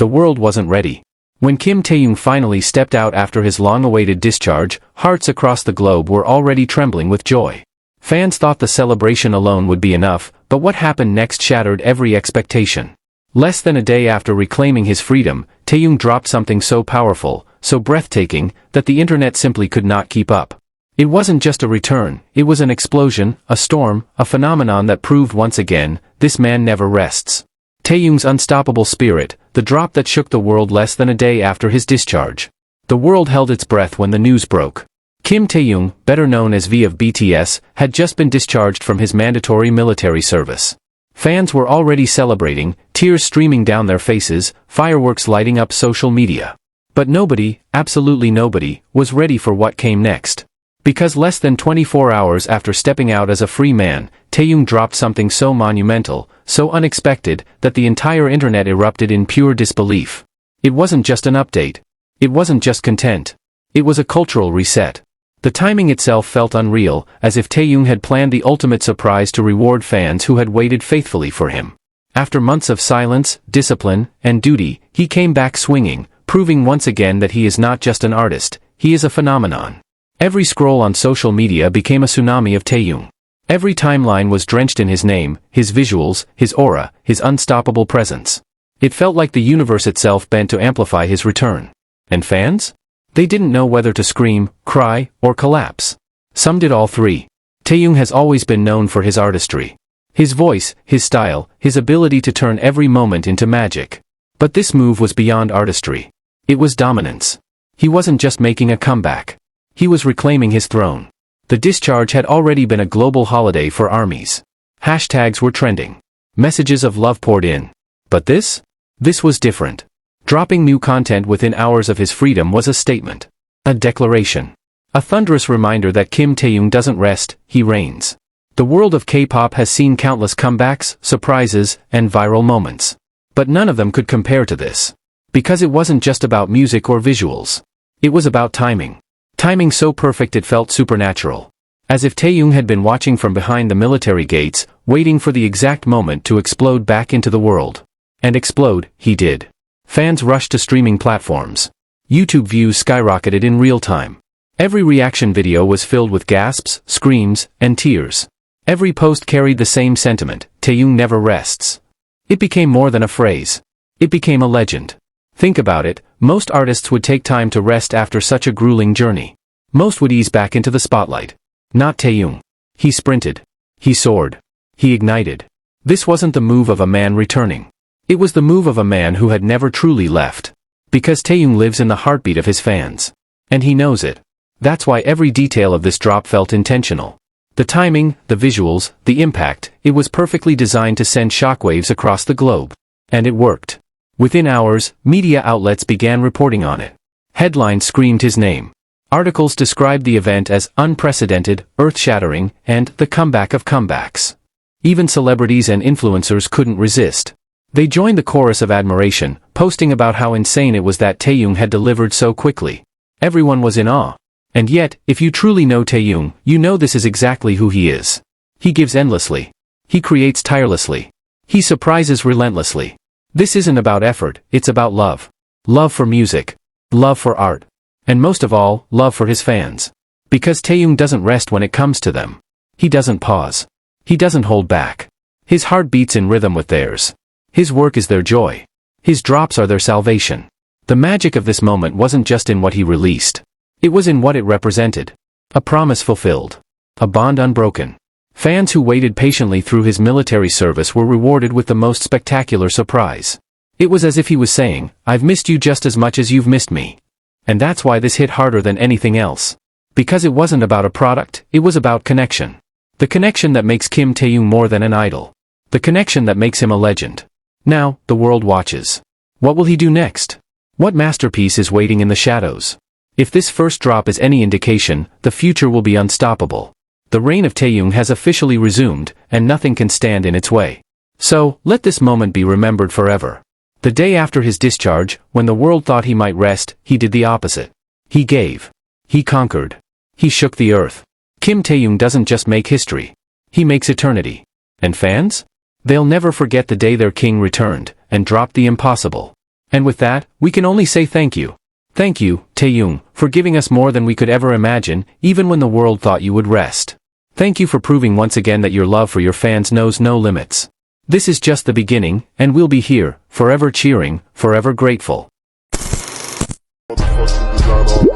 The world wasn't ready. When Kim Taehyung finally stepped out after his long-awaited discharge, hearts across the globe were already trembling with joy. Fans thought the celebration alone would be enough, but what happened next shattered every expectation. Less than a day after reclaiming his freedom, Taehyung dropped something so powerful, so breathtaking, that the internet simply could not keep up. It wasn't just a return, it was an explosion, a storm, a phenomenon that proved once again, this man never rests. Taehyung's unstoppable spirit, the drop that shook the world less than a day after his discharge. The world held its breath when the news broke. Kim Taehyung, better known as V of BTS, had just been discharged from his mandatory military service. Fans were already celebrating, tears streaming down their faces, fireworks lighting up social media. But nobody, absolutely nobody, was ready for what came next. Because less than 24 hours after stepping out as a free man, Taehyung dropped something so monumental, so unexpected, that the entire internet erupted in pure disbelief. It wasn't just an update. It wasn't just content. It was a cultural reset. The timing itself felt unreal, as if Taehyung had planned the ultimate surprise to reward fans who had waited faithfully for him. After months of silence, discipline, and duty, he came back swinging, proving once again that he is not just an artist, he is a phenomenon. Every scroll on social media became a tsunami of Taehyung. Every timeline was drenched in his name, his visuals, his aura, his unstoppable presence. It felt like the universe itself bent to amplify his return. And fans? They didn't know whether to scream, cry, or collapse. Some did all three. Taehyung has always been known for his artistry. His voice, his style, his ability to turn every moment into magic. But this move was beyond artistry. It was dominance. He wasn't just making a comeback. He was reclaiming his throne. The discharge had already been a global holiday for armies. Hashtags were trending. Messages of love poured in. But this? This was different. Dropping new content within hours of his freedom was a statement. A declaration. A thunderous reminder that Kim Taehyung doesn't rest, he reigns. The world of K-pop has seen countless comebacks, surprises, and viral moments. But none of them could compare to this. Because it wasn't just about music or visuals. It was about timing. Timing so perfect it felt supernatural. As if Taehyung had been watching from behind the military gates, waiting for the exact moment to explode back into the world. And explode, he did. Fans rushed to streaming platforms. YouTube views skyrocketed in real time. Every reaction video was filled with gasps, screams, and tears. Every post carried the same sentiment, Taehyung never rests. It became more than a phrase. It became a legend. Think about it, most artists would take time to rest after such a grueling journey. Most would ease back into the spotlight. Not Taehyung. He sprinted. He soared. He ignited. This wasn't the move of a man returning. It was the move of a man who had never truly left. Because Taehyung lives in the heartbeat of his fans. And he knows it. That's why every detail of this drop felt intentional. The timing, the visuals, the impact, it was perfectly designed to send shockwaves across the globe. And it worked. Within hours, media outlets began reporting on it. Headlines screamed his name. Articles described the event as unprecedented, earth-shattering, and the comeback of comebacks. Even celebrities and influencers couldn't resist. They joined the chorus of admiration, posting about how insane it was that Taehyung had delivered so quickly. Everyone was in awe. And yet, if you truly know Taehyung, you know this is exactly who he is. He gives endlessly. He creates tirelessly. He surprises relentlessly. This isn't about effort, it's about love. Love for music. Love for art. And most of all, love for his fans. Because Taehyung doesn't rest when it comes to them. He doesn't pause. He doesn't hold back. His heart beats in rhythm with theirs. His work is their joy. His drops are their salvation. The magic of this moment wasn't just in what he released. It was in what it represented. A promise fulfilled. A bond unbroken. Fans who waited patiently through his military service were rewarded with the most spectacular surprise. It was as if he was saying, I've missed you just as much as you've missed me. And that's why this hit harder than anything else. Because it wasn't about a product, it was about connection. The connection that makes Kim Taehyung more than an idol. The connection that makes him a legend. Now, the world watches. What will he do next? What masterpiece is waiting in the shadows? If this first drop is any indication, the future will be unstoppable. The reign of Taehyung has officially resumed, and nothing can stand in its way. So, let this moment be remembered forever. The day after his discharge, when the world thought he might rest, he did the opposite. He gave. He conquered. He shook the earth. Kim Taehyung doesn't just make history. He makes eternity. And fans? They'll never forget the day their king returned, and dropped the impossible. And with that, we can only say thank you. Thank you, Taehyung, for giving us more than we could ever imagine, even when the world thought you would rest. Thank you for proving once again that your love for your fans knows no limits. This is just the beginning, and we'll be here, forever cheering, forever grateful. Motherfucking design